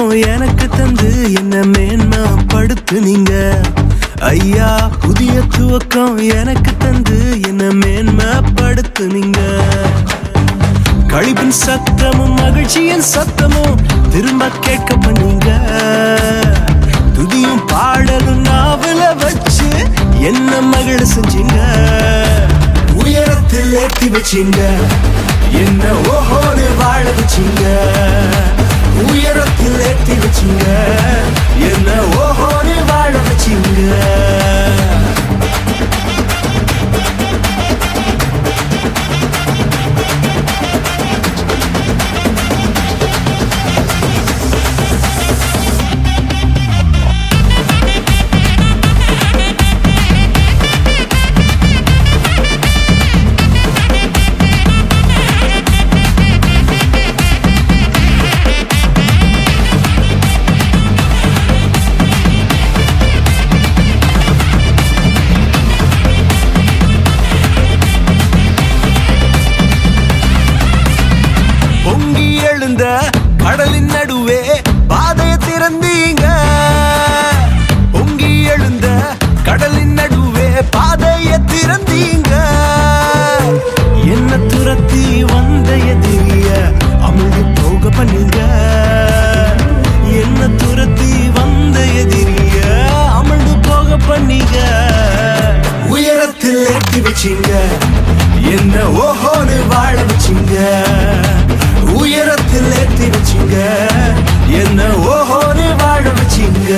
தூக்கம் எனக்கு தந்து என்ன மேன்மைப்படுத்துனீங்க ஐயா. புதிய துவக்கம் எனக்கு தந்து என்ன மேன்மைப்படுத்துனீங்க. கழிப்பின் சத்தமும் மகிழ்ச்சியின் சத்தமும் திரும்ப கேட்க பண்ணீங்க. துதியும் பாடலும் நாவல வச்சு என்ன மகிழ செஞ்சீங்க. உயரத்தில் ஏற்றி வச்சீங்க, என்ன ஓஹோடு வாழ வச்சீங்க. உயரத்தில் ஏற்றி வச்சீங்க, என்ன ஓஹோடு வாழ வச்சீங்க. கடலின் நடுவே பாதையை திறந்தீங்க. பொங்கி எழுந்த கடலின் நடுவே பாதையை திறந்தீங்க. என்ன துரத்தி வந்த எதிரிய அமிழ்ந்து போக பண்ணீங்க. என்ன துரத்தி வந்த எதிரிய அமிழ்ந்து போக பண்ணீங்க. உயரத்தில் ஏற்றி வச்சீங்க, என்ன ஓஹோடு வாழ வச்சீங்க. உயரத்தில் ஏற்றி வச்சீங்க, என்ன ஓஹோடு வாழ வச்சீங்க.